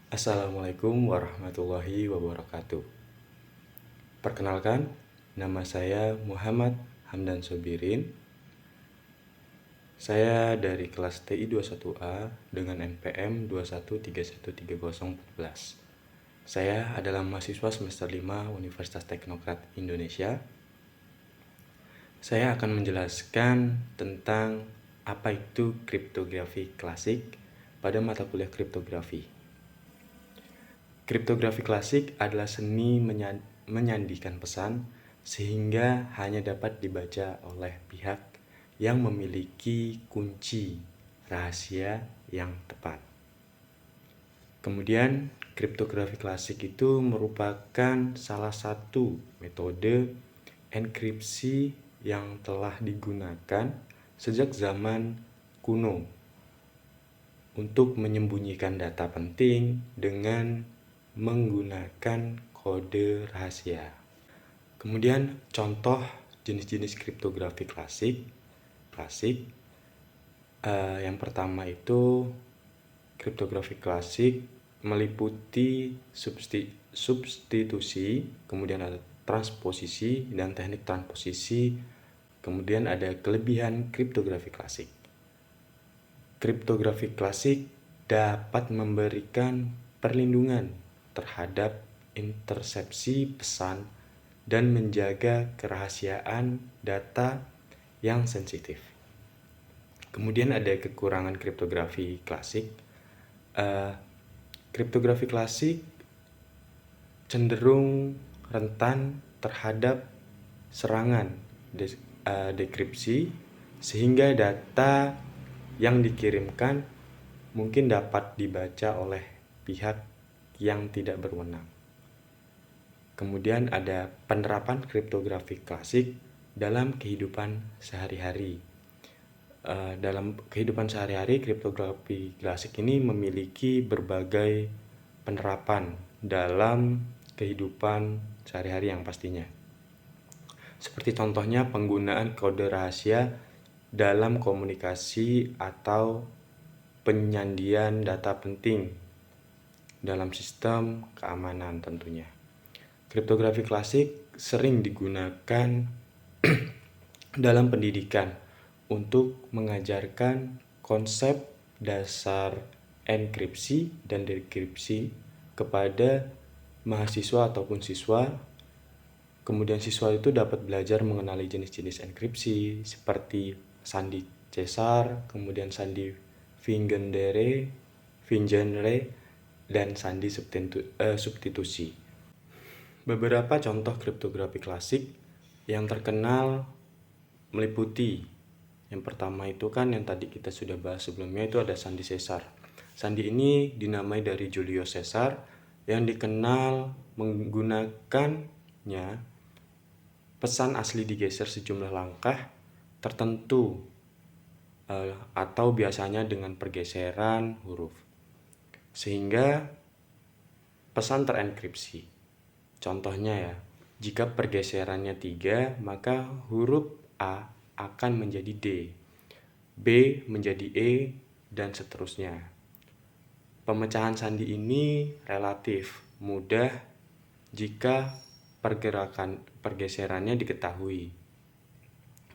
Assalamualaikum warahmatullahi wabarakatuh. Perkenalkan, nama saya Muhammad Hamdan Sobirin. Saya dari kelas TI 21A dengan NPM 21313014. Saya adalah mahasiswa semester 5 Universitas Teknokrat Indonesia. Saya akan menjelaskan tentang apa itu kriptografi klasik pada mata kuliah kriptografi. Kriptografi klasik adalah seni menyandikan pesan sehingga hanya dapat dibaca oleh pihak yang memiliki kunci rahasia yang tepat. Kemudian, kriptografi klasik itu merupakan salah satu metode enkripsi yang telah digunakan sejak zaman kuno untuk menyembunyikan data penting dengan menggunakan kode rahasia. Kemudian contoh jenis-jenis kriptografi klasik yang pertama itu kriptografi klasik meliputi substitusi, kemudian ada transposisi dan teknik transposisi. Kemudian ada kelebihan kriptografi klasik. Kriptografi klasik dapat memberikan perlindungan terhadap intersepsi pesan dan menjaga kerahasiaan data yang sensitif. Kemudian ada kekurangan kriptografi klasik. Kriptografi klasik cenderung rentan terhadap serangan dekripsi, sehingga data yang dikirimkan mungkin dapat dibaca oleh pihak yang tidak berwenang. Kemudian ada penerapan kriptografi klasik dalam kehidupan sehari-hari. Dalam kehidupan sehari-hari, kriptografi klasik ini memiliki berbagai penerapan dalam kehidupan sehari-hari yang pastinya. Seperti contohnya penggunaan kode rahasia dalam komunikasi atau penyandian data penting dalam sistem keamanan tentunya. Kriptografi klasik sering digunakan dalam pendidikan untuk mengajarkan konsep dasar enkripsi dan dekripsi kepada mahasiswa ataupun siswa. Kemudian siswa itu dapat belajar mengenali jenis-jenis enkripsi seperti sandi Caesar, kemudian sandi Vingenere, dan sandi substitusi. Beberapa contoh kriptografi klasik yang terkenal meliputi, yang pertama itu kan yang tadi kita sudah bahas sebelumnya, itu ada sandi Caesar. Sandi ini dinamai dari Julius Caesar yang dikenal menggunakannya pesan asli digeser sejumlah langkah tertentu atau biasanya dengan pergeseran huruf, sehingga pesan terenkripsi. Contohnya ya, jika pergeserannya 3, maka huruf A akan menjadi D, B menjadi E, dan seterusnya. Pemecahan sandi ini relatif mudah jika pergeserannya diketahui.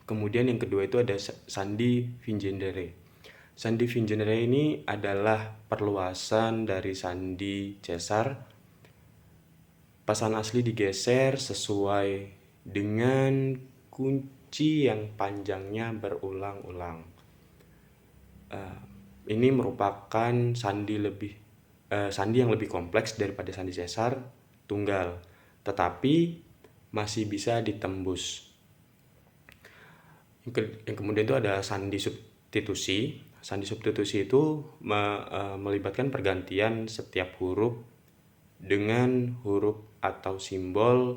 Kemudian yang kedua itu ada sandi Vingenere. Sandi Vingenere ini adalah perluasan dari sandi Caesar. Pesan asli digeser sesuai dengan kunci yang panjangnya berulang-ulang. Ini merupakan sandi yang lebih kompleks daripada sandi Caesar tunggal, tetapi masih bisa ditembus. Yang kemudian itu ada sandi substitusi. Sandi substitusi itu melibatkan pergantian setiap huruf dengan huruf atau simbol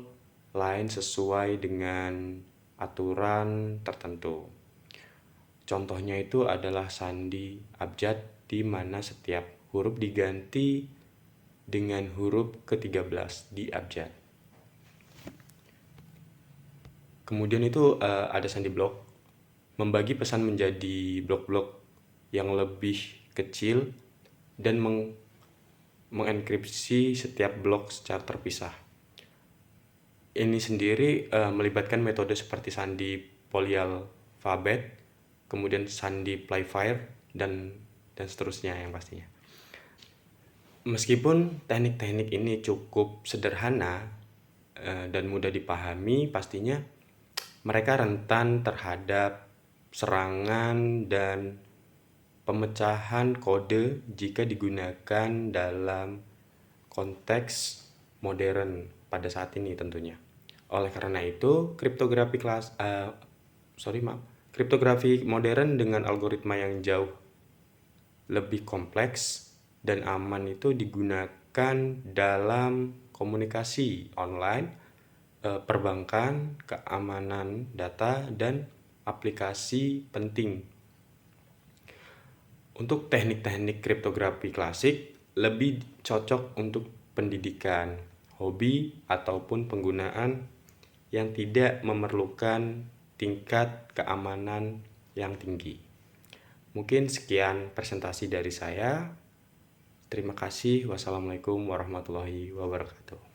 lain sesuai dengan aturan tertentu. Contohnya itu adalah sandi abjad, di mana setiap huruf diganti dengan huruf ke-13 di abjad. Kemudian itu ada sandi blok, membagi pesan menjadi blok-blok yang lebih kecil dan mengenkripsi setiap blok secara terpisah. Ini sendiri melibatkan metode seperti sandi polyalfabet, kemudian sandi Playfair, dan seterusnya yang pastinya. Meskipun teknik-teknik ini cukup sederhana dan mudah dipahami, pastinya mereka rentan terhadap serangan dan pemecahan kode jika digunakan dalam konteks modern pada saat ini tentunya. Oleh karena itu, kriptografi modern dengan algoritma yang jauh lebih kompleks dan aman itu digunakan dalam komunikasi online, perbankan, keamanan data, dan aplikasi penting. Untuk teknik-teknik kriptografi klasik lebih cocok untuk pendidikan, hobi, ataupun penggunaan yang tidak memerlukan tingkat keamanan yang tinggi. Mungkin sekian presentasi dari saya. Terima kasih. Wassalamualaikum warahmatullahi wabarakatuh.